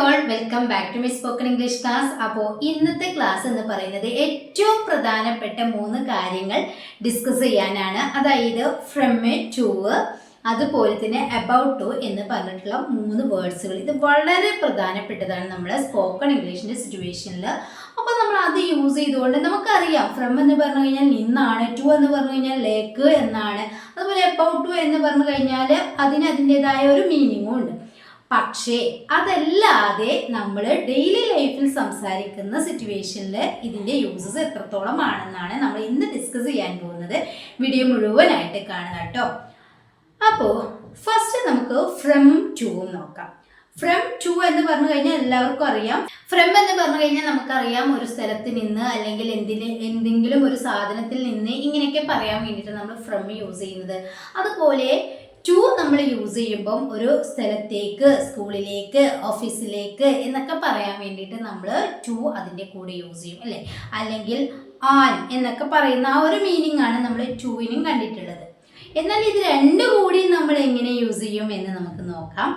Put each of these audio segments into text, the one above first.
All welcome back to my spoken English class. അപ്പോൾ ഇന്നത്തെ class എന്ന് പറയുന്നത് ഏറ്റവും പ്രധാനപ്പെട്ട 3 കാര്യങ്ങൾ ഡിസ്കസ് ചെയ്യാനാണ്. അതായത് ഫ്രം ടു, അതുപോലെ തന്നെ അബൌട്ട് ടു എന്ന് പറഞ്ഞിട്ടുള്ള 3 വേർഡ്സുകൾ. ഇത് വളരെ പ്രധാനപ്പെട്ടതാണ് നമ്മുടെ സ്പോക്കൺ ഇംഗ്ലീഷിൻ്റെ സിറ്റുവേഷനിൽ. അപ്പോൾ നമ്മൾ അത് യൂസ് ചെയ്തുകൊണ്ട് നമുക്കറിയാം ഫ്രം എന്ന് പറഞ്ഞു കഴിഞ്ഞാൽ നിന്നാണ്, ടു എന്ന് പറഞ്ഞു കഴിഞ്ഞാൽ ലേക്ക് എന്നാണ്, അതുപോലെ അബൌട്ട് ടു എന്ന് പറഞ്ഞു കഴിഞ്ഞാൽ അതിന് അതിൻ്റെതായ ഒരു മീനിങ്ങും ഉണ്ട്. പക്ഷേ അതല്ലാതെ നമ്മൾ ഡെയിലി ലൈഫിൽ സംസാരിക്കുന്ന സിറ്റുവേഷനിൽ ഇതിൻ്റെ യൂസസ് എത്രത്തോളം ആണെന്നാണ് നമ്മൾ ഇന്ന് ഡിസ്കസ് ചെയ്യാൻ പോകുന്നത്. വീഡിയോ മുഴുവനായിട്ട് കാണുക കേട്ടോ. അപ്പോൾ ഫസ്റ്റ് നമുക്ക് ഫ്രം ടു നോക്കാം. ഫ്രം ടു എന്ന് പറഞ്ഞു കഴിഞ്ഞാൽ എല്ലാവർക്കും അറിയാം. ഫ്രം എന്ന് പറഞ്ഞു കഴിഞ്ഞാൽ നമുക്കറിയാം ഒരു സ്ഥലത്ത് നിന്ന് അല്ലെങ്കിൽ എന്തെങ്കിലും ഒരു സാധനത്തിൽ നിന്ന് ഇങ്ങനെയൊക്കെ പറയാൻ വേണ്ടിയിട്ട് നമ്മൾ ഫ്രം യൂസ് ചെയ്യുന്നത്. അതുപോലെ ടു നമ്മൾ യൂസ് ചെയ്യുമ്പം ഒരു സ്ഥലത്തേക്ക്, സ്കൂളിലേക്ക്, ഓഫീസിലേക്ക് എന്നൊക്കെ പറയാൻ വേണ്ടിയിട്ട് നമ്മൾ ടു അതിൻ്റെ കൂടെ യൂസ് ചെയ്യും അല്ലേ. അല്ലെങ്കിൽ ആൻ എന്നൊക്കെ പറയുന്ന ആ ഒരു മീനിങ് ആണ് നമ്മൾ ടുവിനും കണ്ടിട്ടുള്ളത്. എന്നാൽ ഇത് രണ്ടും കൂടി നമ്മൾ എങ്ങനെ യൂസ് ചെയ്യും എന്ന് നമുക്ക് നോക്കാം.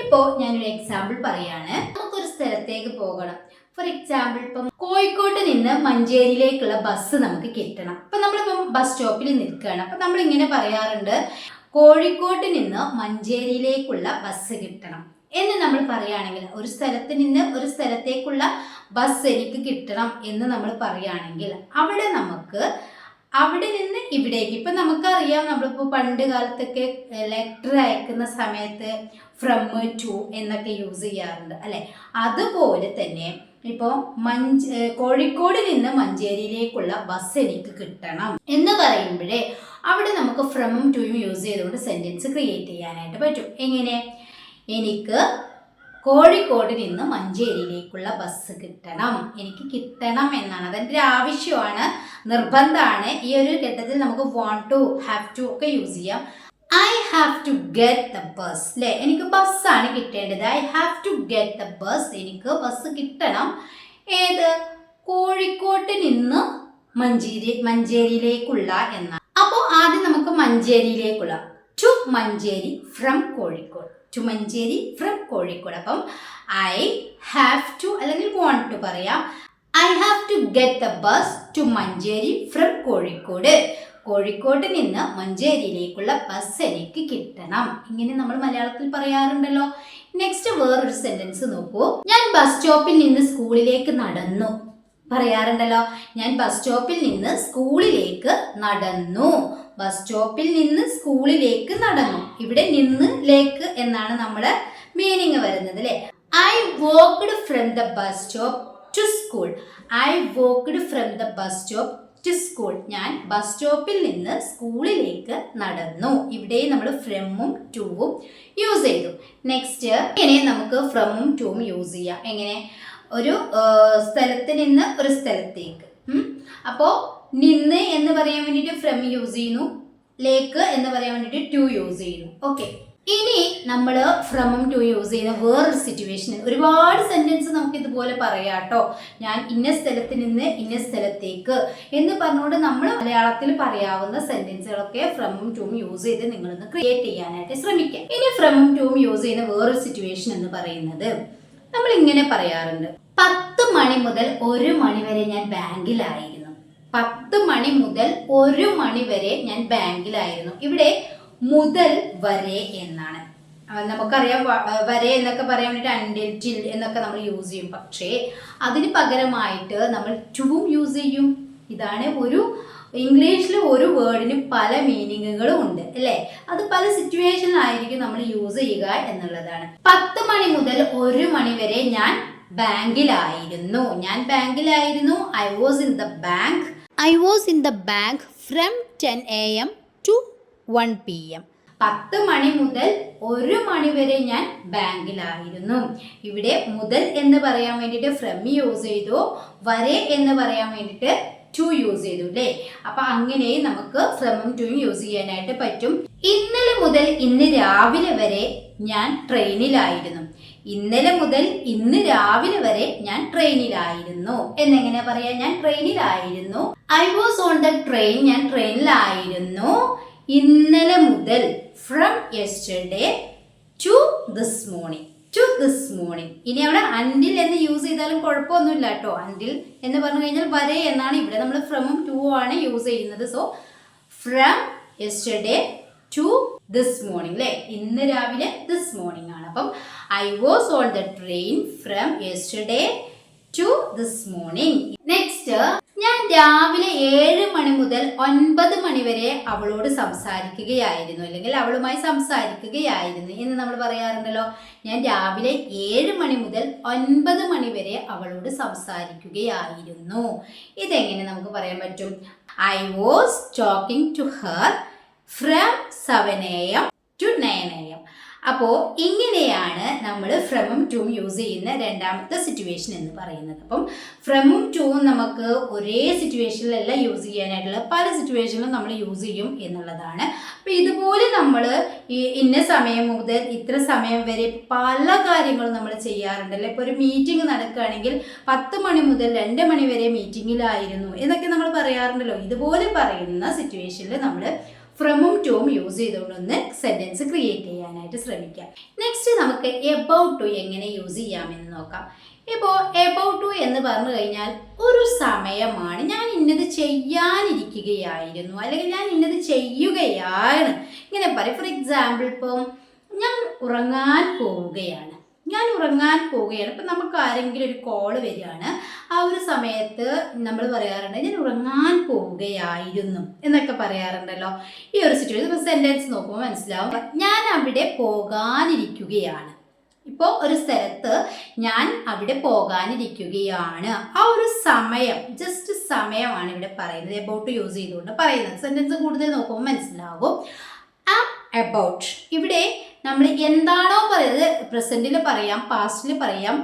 ഇപ്പോൾ ഞാനൊരു എക്സാമ്പിൾ പറയാണ്. നമുക്കൊരു സ്ഥലത്തേക്ക് പോകണം. ഫോർ എക്സാമ്പിൾ ഇപ്പം കോഴിക്കോട്ട് നിന്ന് മഞ്ചേരിയിലേക്കുള്ള ബസ് നമുക്ക് കിട്ടണം. അപ്പം നമ്മളിപ്പം ബസ് സ്റ്റോപ്പിൽ നിൽക്കുകയാണ്. അപ്പം നമ്മളിങ്ങനെ പറയാറുണ്ട്, കോഴിക്കോട്ട് നിന്ന് മഞ്ചേരിയിലേക്കുള്ള ബസ് കിട്ടണം എന്ന് നമ്മൾ പറയുകയാണെങ്കിൽ, ഒരു സ്ഥലത്ത് നിന്ന് ഒരു സ്ഥലത്തേക്കുള്ള ബസ് എനിക്ക് കിട്ടണം എന്ന് നമ്മൾ പറയുകയാണെങ്കിൽ അവിടെ നിന്ന് ഇവിടേക്ക്, ഇപ്പം നമുക്കറിയാം നമ്മളിപ്പോൾ പണ്ട് കാലത്തൊക്കെ ലെറ്റർ അയക്കുന്ന സമയത്ത് ഫ്രം ടു എന്നൊക്കെ യൂസ് ചെയ്യാറുണ്ട് അല്ലേ. അതുപോലെ തന്നെ ഇപ്പോൾ കോഴിക്കോട് നിന്ന് മഞ്ചേരിയിലേക്കുള്ള ബസ് എനിക്ക് കിട്ടണം എന്ന് പറയുമ്പോഴേ അവിടെ നമുക്ക് ഫ്രമും ടുയും യൂസ് ചെയ്തുകൊണ്ട് സെൻറ്റൻസ് ക്രിയേറ്റ് ചെയ്യാനായിട്ട് പറ്റും. എങ്ങനെ? എനിക്ക് കോഴിക്കോട് നിന്ന് മഞ്ചേരിയിലേക്കുള്ള ബസ് കിട്ടണം. എനിക്ക് കിട്ടണം എന്നാണ്, അതെൻ്റെ ഒരു ആവശ്യമാണ്, നിർബന്ധമാണ്. ഈ ഒരു ഘട്ടത്തിൽ നമുക്ക് വാണ്ട് ടു, ഹാവ് ടു ഒക്കെ യൂസ് ചെയ്യാം. I have to get the bus അല്ലേ. എനിക്ക് ബസ്സാണ് കിട്ടേണ്ടത്. I have to get the bus. എനിക്ക് ബസ് കിട്ടണം. ഏത്? കോഴിക്കോട്ട് നിന്ന് മഞ്ചേരിയിലേക്കുള്ള എന്നാണ്. അപ്പോൾ ആദ്യം നമുക്ക് മഞ്ചേരിയിലേക്കുള്ള to Manjeri from Kozhikode, to Manjeri from Kozhikode. അപ്പം ഐ ഹാവ് ടു അല്ലെങ്കിൽ വാണ്ട് ടു പറയാം. I have to get the bus to Manjeri from Kozhikode. കോഴിക്കോട്ട് നിന്ന് മഞ്ചേരിയിലേക്കുള്ള ബസ് എനിക്ക് കിട്ടണം. ഇങ്ങനെ നമ്മൾ മലയാളത്തിൽ പറയാറുണ്ടല്ലോ. നെക്സ്റ്റ് വേറൊരു സെന്റൻസ് നോക്കൂ. ഞാൻ ബസ് സ്റ്റോപ്പിൽ നിന്ന് സ്കൂളിലേക്ക് നടന്നു പറയാറുണ്ടല്ലോ. ഞാൻ ബസ് സ്റ്റോപ്പിൽ നിന്ന് സ്കൂളിലേക്ക് നടന്നു. ബസ് സ്റ്റോപ്പിൽ നിന്ന് സ്കൂളിലേക്ക് നടന്നു. ഇവിടെ നിന്ന് ലേക്ക് എന്നാണ് നമ്മുടെ മീനിങ് വരുന്നത് അല്ലേ. I walked from the bus stop to school. I walked from the bus stop to school. ഞാൻ ബസ് സ്റ്റോപ്പിൽ നിന്ന് സ്കൂളിലേക്ക് നടന്നു. ഇവിടെ നമ്മൾ ഫ്രമും ടുവും യൂസ് ചെയ്തു. നെക്സ്റ്റ് ഇങ്ങനെ നമുക്ക് ഫ്രമും ടുവും യൂസ് ചെയ്യാം. എങ്ങനെ? ഒരു സ്ഥലത്ത് നിന്ന് ഒരു സ്ഥലത്തേക്ക്. അപ്പോൾ നിന്ന് എന്ന് പറയാൻ വേണ്ടിയിട്ട് ഫ്രം യൂസ് ചെയ്യുന്നു, ലേക്ക് എന്ന് പറയാൻ വേണ്ടിയിട്ട് ടു യൂസ് ചെയ്യുന്നു. ഓക്കെ, ഇനി നമ്മൾ ഫ്രമും ടു യൂസ് ചെയ്യുന്ന വേറൊരു സിറ്റുവേഷനിൽ ഒരുപാട് സെന്റൻസ് നമുക്ക് ഇതുപോലെ പറയാം കേട്ടോ. ഞാൻ ഇന്ന സ്ഥലത്ത് നിന്ന് ഇന്ന സ്ഥലത്തേക്ക് എന്ന് പറഞ്ഞുകൊണ്ട് നമ്മൾ മലയാളത്തിൽ പറയാവുന്ന സെന്റൻസുകളൊക്കെ ഫ്രമും ടൂവും യൂസ് ചെയ്ത് നിങ്ങളൊന്ന് ക്രിയേറ്റ് ചെയ്യാനായിട്ട് ശ്രമിക്കാം. ഇനി ഫ്രമും ടൂവും യൂസ് ചെയ്യുന്ന വേറൊരു സിറ്റുവേഷൻ എന്ന് പറയുന്നത് നമ്മൾ ഇങ്ങനെ പറയാറുണ്ട്, 10 മണി മുതൽ 1 മണി വരെ ഞാൻ ബാങ്കിലായിരുന്നു. 10 മണി മുതൽ 1 മണി വരെ ഞാൻ ബാങ്കിലായിരുന്നു. ഇവിടെ മുതൽ വരെ എന്നാണ്. നമുക്കറിയാം വരെ എന്നൊക്കെ പറയാൻ വേണ്ടിയിട്ട് അൻഡിൽ, ടിൽ എന്നൊക്കെ നമ്മൾ യൂസ് ചെയ്യും. പക്ഷേ അതിന് പകരമായിട്ട് നമ്മൾ ടുവും യൂസ് ചെയ്യും. ഇതാണ് ഇംഗ്ലീഷിൽ ഒരു വേർഡിന് പല മീനിങ്ങുകളും ഉണ്ട് അല്ലേ. അത് പല സിറ്റുവേഷനിലായിരിക്കും നമ്മൾ യൂസ് ചെയ്യുക എന്നുള്ളതാണ്. 10 മണി മുതൽ 1 മണി വരെ ഞാൻ ബാങ്കിലായിരുന്നു. ഞാൻ ബാങ്കിലായിരുന്നു. I was in the bank. I was in the bank from 10 AM to 1 PM. 10 മണി മുതൽ 1 മണി വരെ ഞാൻ ബാങ്കിലായിരുന്നു. ഇവിടെ മുതൽ എന്ന് പറയാൻ വേണ്ടിയിട്ട് ഫ്രം യൂസ് ചെയ്തു, വരെ എന്ന് പറയാൻ വേണ്ടിയിട്ട് ടു യൂസ് ചെയ്തു അല്ലേ. അപ്പൊ അങ്ങനെ നമുക്ക് ഫ്രമും ടുവും യൂസ് ചെയ്യാനായിട്ട് പറ്റും. ഇന്നലെ മുതൽ ഇന്ന് രാവിലെ വരെ ഞാൻ ട്രെയിനിലായിരുന്നു. ഇന്നലെ മുതൽ ഇന്ന് രാവിലെ വരെ ഞാൻ ട്രെയിനിലായിരുന്നു എന്നെങ്ങനെ പറയാ? ഞാൻ ട്രെയിനിലായിരുന്നു. I was on the train. ഞാൻ ട്രെയിനിലായിരുന്നു. ഇന്നലെ മുതൽ from yesterday to this morning. To this morning. ഇനി അവിടെ അൻഡിൽ എന്ന് യൂസ് ചെയ്താലും കുഴപ്പമൊന്നുമില്ല കേട്ടോ. അൻഡിൽ എന്ന് പറഞ്ഞു കഴിഞ്ഞാൽ വരെ എന്നാണ്. ഇവിടെ നമ്മൾ ഫ്രമും ടു ആണ് യൂസ് ചെയ്യുന്നത്. So from yesterday to this morning അല്ലേ, ഇന്ന് രാവിലെ ദിസ് മോർണിംഗ് ആണ്. അപ്പം I was on the train from yesterday to this morning. Next, ഞാൻ രാവിലെ 7 മണി മുതൽ 9 മണി വരെ അവളോട് സംസാരിക്കുകയായിരുന്നു, അല്ലെങ്കിൽ അവളുമായി സംസാരിക്കുകയായിരുന്നു എന്ന് നമ്മൾ പറയാറുണ്ടല്ലോ. ഞാൻ രാവിലെ 7 മണി മുതൽ 9 മണി വരെ അവളോട് സംസാരിക്കുകയായിരുന്നു. ഇതെങ്ങനെ നമുക്ക് പറയാൻ പറ്റും? I was talking to her from 7 AM to 9 AM. അപ്പോൾ ഇങ്ങനെയാണ് നമ്മൾ ഫ്രമും ടൂവും യൂസ് ചെയ്യുന്ന രണ്ടാമത്തെ സിറ്റുവേഷൻ എന്ന് പറയുന്നത്. അപ്പം ഫ്രമും ടൂവും നമുക്ക് ഒരേ സിറ്റുവേഷനിലല്ല യൂസ് ചെയ്യാനായിട്ടുള്ള, പല സിറ്റുവേഷനിലും നമ്മൾ യൂസ് ചെയ്യും എന്നുള്ളതാണ്. അപ്പം ഇതുപോലെ നമ്മൾ ഈ ഇന്ന സമയം മുതൽ ഇത്ര സമയം വരെ പല കാര്യങ്ങളും നമ്മൾ ചെയ്യാറുണ്ടല്ലോ. ഇപ്പോൾ ഒരു മീറ്റിംഗ് നടക്കുകയാണെങ്കിൽ 10 മണി മുതൽ 2 മണി വരെ മീറ്റിങ്ങിലായിരുന്നു എന്നൊക്കെ നമ്മൾ പറയാറുണ്ടല്ലോ. ഇതുപോലെ പറയുന്ന സിറ്റുവേഷനിൽ നമ്മൾ ഫ്രമും ടൂവും യൂസ് ചെയ്തുകൊണ്ടൊന്ന് സെന്റൻസ് ക്രിയേറ്റ് ചെയ്യാനായിട്ട് ശ്രമിക്കാം. നെക്സ്റ്റ് നമുക്ക് എബൌട്ട് ടു എങ്ങനെ യൂസ് ചെയ്യാമെന്ന് നോക്കാം. ഇപ്പോൾ എബൌട്ട് ടു എന്ന് പറഞ്ഞു കഴിഞ്ഞാൽ ഒരു സമയമാണ്, ഞാൻ ഇന്നത് ചെയ്യാനിരിക്കുകയായിരുന്നു, അല്ലെങ്കിൽ ഞാൻ ഇന്നത് ചെയ്യുകയാണ്, ഇങ്ങനെ പറയും. ഫോർ എക്സാമ്പിൾ, ഇപ്പോൾ ഞാൻ ഉറങ്ങാൻ പോവുകയാണ്, ഇപ്പം നമുക്ക് ആരെങ്കിലും ഒരു കോള് വരികയാണ്, ആ ഒരു സമയത്ത് നമ്മൾ പറയാറുണ്ട് ഞാൻ ഉറങ്ങാൻ പോവുകയായിരുന്നു എന്നൊക്കെ പറയാറുണ്ടല്ലോ. ഈ ഒരു സിറ്റുവേഷൻ സെന്റൻസ് നോക്കുമ്പോൾ മനസ്സിലാവും. ഞാൻ അവിടെ പോകാനിരിക്കുകയാണ്. ഇപ്പോൾ ഒരു സ്ഥലത്ത് ഞാൻ അവിടെ പോകാനിരിക്കുകയാണ്, ആ ഒരു സമയം, ജസ്റ്റ് സമയമാണ് ഇവിടെ പറയുന്നത്. എബൌട്ട് യൂസ് ചെയ്തുകൊണ്ട് പറയുന്നത്. സെന്റൻസ് കൂടുതൽ നോക്കുമ്പോൾ മനസ്സിലാകും. എബൌട്ട് ഇവിടെ നമ്മൾ എന്താണോ പറയുന്നത്, പ്രസന്റിൽ പറയാം, പാസ്റ്റിൽ പറയാം,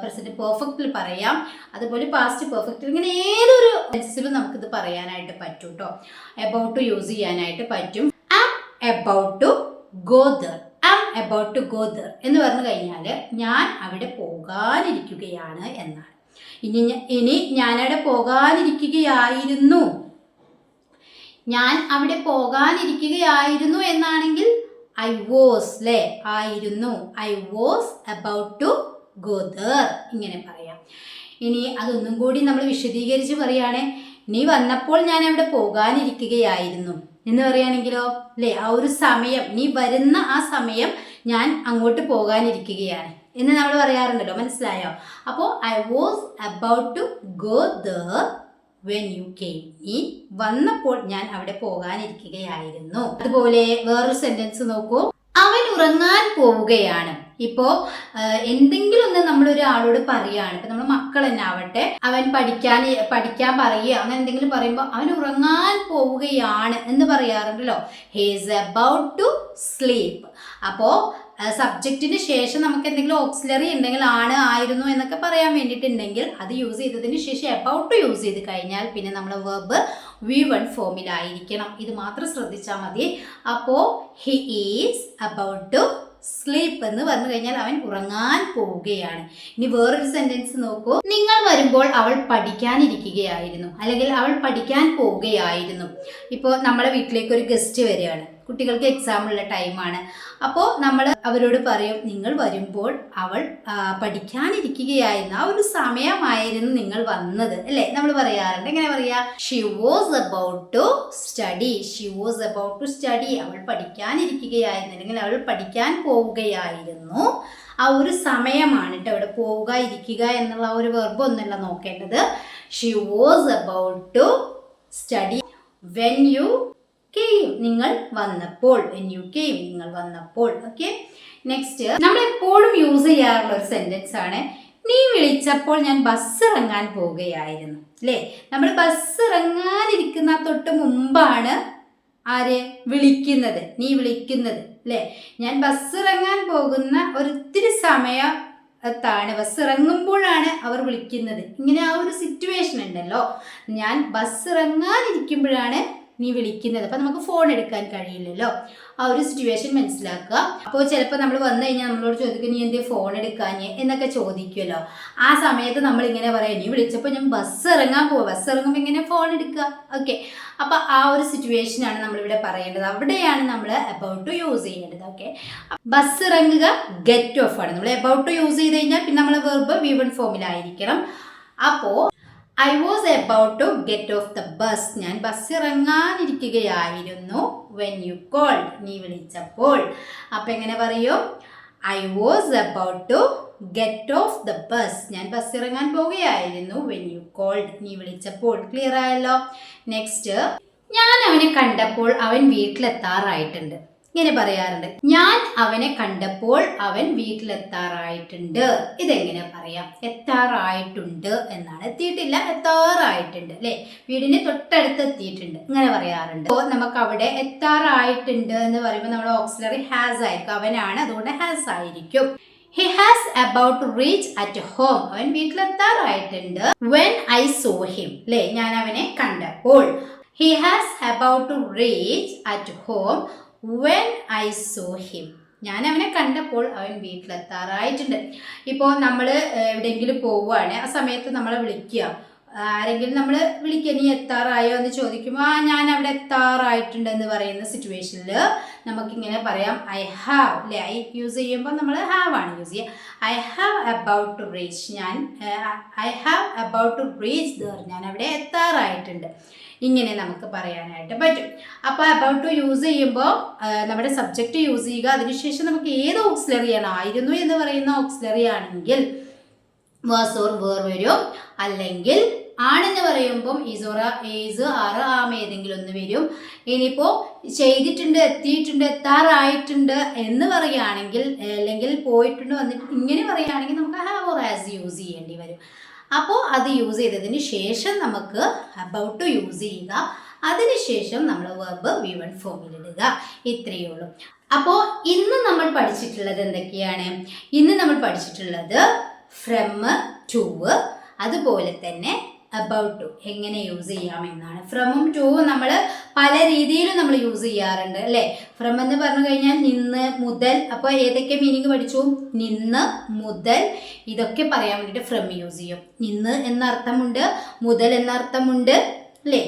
പ്രസന്റ് പെർഫെക്റ്റിൽ പറയാം, അതുപോലെ പാസ്റ്റ് പെർഫെക്റ്റിൽ, ഇങ്ങനെ ഏതൊരു സെൻസിലും നമുക്കിത് പറയാനായിട്ട് പറ്റും കേട്ടോ. എബൌട്ട് ടു യൂസ് ചെയ്യാനായിട്ട് പറ്റും. About to go there. About to go there എന്ന് പറഞ്ഞു കഴിഞ്ഞാൽ ഞാൻ അവിടെ പോകാനിരിക്കുകയാണ് എന്നാണ്. ഇനി ഞാനവിടെ പോകാനിരിക്കുകയായിരുന്നു, ഞാൻ അവിടെ പോകാനിരിക്കുകയായിരുന്നു എന്നാണെങ്കിൽ ഐ വാസ് അല്ലേ, ആയിരുന്നു. I was about to go there ഇങ്ങനെ പറയാം. ഇനി അതൊന്നും കൂടി നമ്മൾ വിശദീകരിച്ച് പറയുകയാണെ, നീ വന്നപ്പോൾ ഞാൻ അവിടെ പോകാനിരിക്കുകയായിരുന്നു എന്ന് പറയുകയാണെങ്കിലോ അല്ലേ, ആ ഒരു സമയം, നീ വരുന്ന ആ സമയം ഞാൻ അങ്ങോട്ട് പോകാനിരിക്കുകയാണ് എന്ന് നമ്മൾ പറയാറുണ്ടല്ലോ. മനസ്സിലായോ? അപ്പോൾ I was about to go there when you came. നീ വന്നപ്പോൾ ഞാൻ അവിടെ പോകാനിരിക്കുകയായിരുന്നു. അതുപോലെ വേറൊരു സെന്റൻസ് നോക്കൂ. അവൻ ഉറങ്ങാൻ പോവുകയാണ്. ഇപ്പോ എന്തെങ്കിലും ഒന്ന് നമ്മളൊരാളോട് പറയുകയാണ്, ഇപ്പൊ നമ്മൾ മക്കൾ തന്നെ ആവട്ടെ, അവൻ പഠിക്കാൻ പറയുക, അങ്ങനെ എന്തെങ്കിലും പറയുമ്പോൾ അവൻ ഉറങ്ങാൻ പോവുകയാണ് എന്ന് പറയാറുണ്ടല്ലോ. He is about to sleep. അപ്പോൾ സബ്ജക്റ്റിന് ശേഷം നമുക്ക് എന്തെങ്കിലും ഓക്സിലറി ഉണ്ടെങ്കിൽ, ആണ്, ആയിരുന്നു എന്നൊക്കെ പറയാൻ വേണ്ടിയിട്ടുണ്ടെങ്കിൽ അത് യൂസ് ചെയ്തതിന് ശേഷം അബൌട്ട് ടു യൂസ് ചെയ്ത് കഴിഞ്ഞാൽ പിന്നെ നമ്മൾ വെർബ് V1 ഫോമിലായിരിക്കണം. ഇത് മാത്രം ശ്രദ്ധിച്ചാൽ മതി. അപ്പോൾ he is about to sleep എന്ന് പറഞ്ഞു കഴിഞ്ഞാൽ അവൻ ഉറങ്ങാൻ പോവുകയാണ്. ഇനി വേറൊരു സെന്റൻസ് നോക്കൂ. നിങ്ങൾ വരുമ്പോൾ അവൾ പഠിക്കാനിരിക്കുകയായിരുന്നു, അല്ലെങ്കിൽ അവൾ പഠിക്കാൻ പോവുകയായിരുന്നു. ഇപ്പോൾ നമ്മളെ വീട്ടിലേക്ക് ഒരു ഗസ്റ്റ് വരികയാണ്, കുട്ടികൾക്ക് എക്സാം ഉള്ള ടൈമാണ്. അപ്പോൾ നമ്മൾ അവരോട് പറയും, നിങ്ങൾ വരുമ്പോൾ അവൾ പഠിക്കാനിരിക്കുകയായിരുന്നു, ആ ഒരു സമയമായിരുന്നു നിങ്ങൾ വന്നത് അല്ലേ, നമ്മൾ പറയാറുണ്ട്. എങ്ങനെ പറയാ? She was about to study. She was about to study. അവൾ പഠിക്കാനിരിക്കുകയായിരുന്നു, അല്ലെങ്കിൽ അവൾ പഠിക്കാൻ പോവുകയായിരുന്നു. ആ ഒരു സമയമാണ് കേട്ടോ. അവിടെ പോവുക, ഇരിക്കുക എന്നുള്ള ആ ഒരു വെർബ് ഒന്നുമല്ല നോക്കേണ്ടത്. She was about to study when you came, നിങ്ങൾ വന്നപ്പോൾ. when you came, നിങ്ങൾ വന്നപ്പോൾ. ഓക്കെ, നെക്സ്റ്റ് നമ്മൾ എപ്പോഴും യൂസ് ചെയ്യാറുള്ള ഒരു സെന്റൻസ് ആണ്, നീ വിളിച്ചപ്പോൾ ഞാൻ ബസ് ഇറങ്ങാൻ പോവുകയായിരുന്നു അല്ലേ. നമ്മൾ ബസ് ഇറങ്ങാനിരിക്കുന്ന തൊട്ട് മുമ്പാണ് ആര് വിളിക്കുന്നത്, നീ വിളിക്കുന്നത് അല്ലേ. ഞാൻ ബസ് ഇറങ്ങാൻ പോകുന്ന ഒരിത്തിരി സമയത്താണ്, ബസ് ഇറങ്ങുമ്പോഴാണ് അവർ വിളിക്കുന്നത്. ഇങ്ങനെ ആ ഒരു സിറ്റുവേഷൻ ഉണ്ടല്ലോ. ഞാൻ ബസ് ഇറങ്ങാനിരിക്കുമ്പോഴാണ് നീ വിളിക്കുന്നത്. അപ്പം നമുക്ക് ഫോൺ എടുക്കാൻ കഴിയില്ലല്ലോ. ആ ഒരു സിറ്റുവേഷൻ മനസ്സിലാക്കുക. അപ്പോൾ ചിലപ്പോൾ നമ്മൾ വന്നു കഴിഞ്ഞാൽ നമ്മളോട് ചോദിക്കും നീ എന്തേ ഫോൺ എടുക്കാഞ്ഞ് എന്നൊക്കെ ചോദിക്കുമല്ലോ. ആ സമയത്ത് നമ്മളിങ്ങനെ പറയാം നീ വിളിച്ചപ്പോൾ ഞാൻ ബസ് ഇറങ്ങാൻ പോവാം, ബസ് ഇറങ്ങുമ്പോൾ ഇങ്ങനെ ഫോൺ എടുക്കുക. ഓക്കെ, അപ്പോൾ ആ ഒരു സിറ്റുവേഷനാണ് നമ്മളിവിടെ പറയേണ്ടത്. അവിടെയാണ് നമ്മൾ അബൌട്ട് ടു യൂസ് ചെയ്യേണ്ടത്. ഓക്കെ, ബസ് ഇറങ്ങുക ഗെറ്റ് ഓഫ് ആണ്. നമ്മൾ അബൌട്ട് ടു യൂസ് ചെയ്ത് കഴിഞ്ഞാൽ പിന്നെ നമ്മൾ വെർബ് V1 ഫോമിലായിരിക്കണം. അപ്പോൾ I was about to get off the bus. ഞാൻ ബസ് ഇറങ്ങാനിരിക്കുകയായിരുന്നു. When you called, നീ വിളിച്ചപ്പോൾ. അപ്പം എങ്ങനെ പറയും? I was about to get off the bus. ഞാൻ ബസ് ഇറങ്ങാൻ പോവുകയായിരുന്നു. When you called, നീ വിളിച്ചപ്പോൾ. ക്ലിയർ ആയല്ലോ. നെക്സ്റ്റ്, ഞാൻ അവനെ കണ്ടപ്പോൾ അവൻ വീട്ടിലെത്താറായിട്ടുണ്ട്. ഇങ്ങനെ പറയാറുണ്ട്. ഞാൻ അവനെ കണ്ടപ്പോൾ അവൻ വീട്ടിലെത്താറായിട്ടുണ്ട്. ഇതെങ്ങനെ പറയാം? എത്താറായിട്ടുണ്ട് എന്നാണ്, എത്തിയിട്ടില്ല, എത്താറായിട്ടുണ്ട് അല്ലേ? വീടിന് തൊട്ടടുത്ത് എത്തിയിട്ടുണ്ട് ഇങ്ങനെ പറയാറുണ്ട്. അപ്പോൾ നമുക്ക് അവിടെ എത്താറായിട്ടുണ്ട് എന്ന് പറയുമ്പോൾ നമ്മുടെ ഓക്സിലറി ഹാസ് ആയിരിക്കും. അവനാണ്, അതുകൊണ്ട് ഹാസ് ആയിരിക്കും. He has about to reach at home. അവൻ വീട്ടിലെത്താറായിട്ടുണ്ട്. When I saw him, അല്ലേ? ഞാൻ അവനെ കണ്ടപ്പോൾ. He has about to reach at home when I saw him. ഞാൻ അവനെ കണ്ടപ്പോൾ അവൻ വീട്ടിലെത്താറായിട്ടുണ്ട്. ഇപ്പോൾ നമ്മൾ എവിടെയെങ്കിലും പോവുകയാണ്, ആ സമയത്ത് നമ്മളെ വിളിക്കുക, ആരെങ്കിലും നമ്മൾ വിളിക്കുക നീ എത്താറായോ എന്ന് ചോദിക്കുമ്പോൾ ഞാൻ അവിടെ എത്താറായിട്ടുണ്ട് എന്ന് പറയുന്ന സിറ്റുവേഷനിൽ നമുക്കിങ്ങനെ പറയാം ഐ ഹാവ്, അല്ലേ? ഐ യൂസ് ചെയ്യുമ്പോൾ നമ്മൾ ഹാവ് ആണ് യൂസ് ചെയ്യുക. I have about to reach, I have about to reach there, ഞാൻ അവിടെ എത്താറായിട്ടുണ്ട്. ഇങ്ങനെ നമുക്ക് പറയാനായിട്ട് പറ്റും. അപ്പോൾ അബൌട്ട് ടു യൂസ് ചെയ്യുമ്പോൾ നമ്മുടെ സബ്ജക്റ്റ് യൂസ് ചെയ്യുക. അതിനുശേഷം നമുക്ക് ഏത് ഓക്സിലറിയാണ്, ആയിരുന്നു എന്ന് പറയുന്ന ഓക്സിലറി ആണെങ്കിൽ വാസ് ഓർ വേർ വരും. അല്ലെങ്കിൽ ആണെന്ന് പറയുമ്പം ഈസ് ആറ് ആം ഏതെങ്കിലും ഒന്ന് വരും. ഇനിയിപ്പോൾ ചെയ്തിട്ടുണ്ട്, എത്തിയിട്ടുണ്ട്, എത്താറായിട്ടുണ്ട് എന്ന് പറയുകയാണെങ്കിൽ, അല്ലെങ്കിൽ പോയിട്ടുണ്ട്, വന്നിട്ട് ഇങ്ങനെ പറയുകയാണെങ്കിൽ നമുക്ക് ഹാവ് ഓർ ആസ് യൂസ് ചെയ്യേണ്ടി വരും. അപ്പോൾ അത് യൂസ് ചെയ്തതിന് ശേഷം നമുക്ക് അബൌട്ട് ടു യൂസ് ചെയ്യുക. അതിനുശേഷം നമ്മൾ വെർബ് V1 ഫോമിലിടുക. ഇത്രയേ ഉള്ളൂ. അപ്പോൾ ഇന്ന് നമ്മൾ പഠിച്ചിട്ടുള്ളത് എന്തൊക്കെയാണ്? ഇന്ന് നമ്മൾ പഠിച്ചിട്ടുള്ളത് ഫ്രം, ടു, അതുപോലെ തന്നെ അബൌട്ട് ടു എങ്ങനെ യൂസ് ചെയ്യാമെന്നാണ്. ഫ്രമും ടൂവും നമ്മൾ പല രീതിയിലും നമ്മൾ യൂസ് ചെയ്യാറുണ്ട് അല്ലേ? ഫ്രം എന്ന് പറഞ്ഞു കഴിഞ്ഞാൽ നിന്ന്, മുതൽ. അപ്പോൾ ഏതൊക്കെ മീനിങ് പഠിച്ചു? നിന്ന്, മുതൽ, ഇതൊക്കെ പറയാൻ വേണ്ടിയിട്ട് ഫ്രം യൂസ് ചെയ്യും. നിന്ന് എന്നർത്ഥമുണ്ട്, മുതൽ എന്നർത്ഥമുണ്ട് അല്ലേ?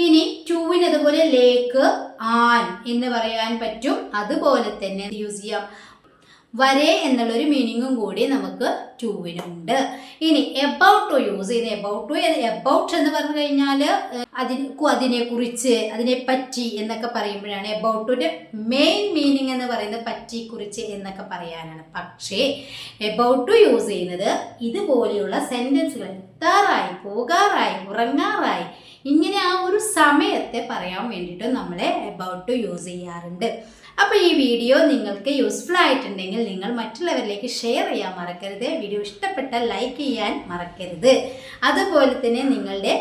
ഇനി ടൂവിന് അതുപോലെ ലേക്ക്, ആൻ എന്ന് പറയാൻ പറ്റും. അതുപോലെ തന്നെ യൂസ് ചെയ്യാം വരെ എന്നുള്ളൊരു മീനിങ്ങും കൂടി നമുക്ക് ടൂവിനുണ്ട്. ഇനി എബൌട്ട് ടു യൂസ് ചെയ്യുന്നത്, എബൌട്ട് എന്ന് പറഞ്ഞു കഴിഞ്ഞാൽ അതിനെക്കുറിച്ച്, അതിനെപ്പറ്റി എന്നൊക്കെ പറയുമ്പോഴാണ്. എബൌട്ടിൻ്റെ മെയിൻ മീനിങ് എന്ന് പറയുന്നത് പറ്റിക്കുറിച്ച് എന്നൊക്കെ പറയാനാണ്. പക്ഷേ എബൌട്ട് ടു യൂസ് ചെയ്യുന്നത് ഇതുപോലെയുള്ള സെൻറ്റൻസുകൾ, എത്താറായി, പോകാറായി, ഉറങ്ങാറായി, ഇങ്ങനെ ആ ഒരു സമയത്തെ പറയാൻ വേണ്ടിയിട്ട് നമ്മളെ എബൌട്ട് ടു യൂസ് ചെയ്യാറുണ്ട്. അപ്പോൾ ഈ വീഡിയോ നിങ്ങൾക്ക് യൂസ്ഫുൾ ആയിട്ടുണ്ടെങ്കിൽ നിങ്ങൾ മറ്റുള്ളവരിലേക്ക് ഷെയർ ചെയ്യാൻ മറക്കരുത്. വീഡിയോ ഇഷ്ടപ്പെട്ടാൽ ലൈക്ക് ചെയ്യാൻ മറക്കരുത്. അതുപോലെ തന്നെ നിങ്ങളുടെ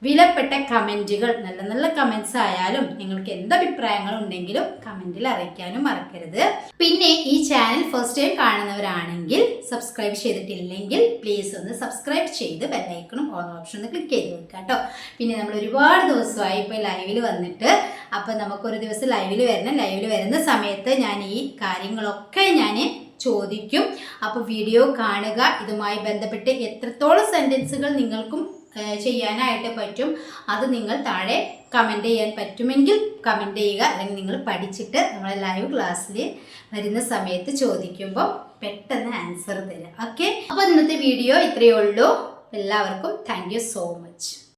വിലപ്പെട്ട കമൻറ്റുകൾ, നല്ല നല്ല കമൻറ്റ്സ് ആയാലും നിങ്ങൾക്ക് എന്ത് അഭിപ്രായങ്ങളുണ്ടെങ്കിലും കമൻറ്റിൽ അറിയിക്കാനും മറക്കരുത്. പിന്നെ ഈ ചാനൽ ഫസ്റ്റ് ടൈം കാണുന്നവരാണെങ്കിൽ, സബ്സ്ക്രൈബ് ചെയ്തിട്ടില്ലെങ്കിൽ പ്ലീസ് ഒന്ന് സബ്സ്ക്രൈബ് ചെയ്ത് ബെല്ലൈക്കണും ഓൺ ഓപ്ഷൻ ഒന്ന് ക്ലിക്ക് ചെയ്ത് വെക്കുക കേട്ടോ. പിന്നെ നമ്മൾ ഒരുപാട് ദിവസമായി ഇപ്പോൾ ലൈവിൽ വന്നിട്ട്. അപ്പോൾ നമുക്കൊരു ദിവസം ലൈവിൽ വരണം. ലൈവിൽ വരുന്ന സമയത്ത് ഞാൻ ഈ കാര്യങ്ങളൊക്കെ ഞാൻ ചോദിക്കും. അപ്പോൾ വീഡിയോ കാണുക. ഇതുമായി ബന്ധപ്പെട്ട് എത്രത്തോളം സെൻറ്റൻസുകൾ നിങ്ങൾക്കും ചെയ്യാനായിട്ട് പറ്റും അത് നിങ്ങൾ താഴെ കമൻറ്റ് ചെയ്യാൻ പറ്റുമെങ്കിൽ കമൻറ്റ് ചെയ്യുക. അല്ലെങ്കിൽ നിങ്ങൾ പഠിച്ചിട്ട് നമ്മളെ ലൈവ് ക്ലാസ്സിൽ വരുന്ന സമയത്ത് ചോദിക്കുമ്പോൾ പെട്ടെന്ന് ആൻസർ തരാം. ഓക്കെ, അപ്പോൾ ഇന്നത്തെ വീഡിയോ ഇത്രയേ ഉള്ളൂ. എല്ലാവർക്കും താങ്ക് യു സോ മച്ച്.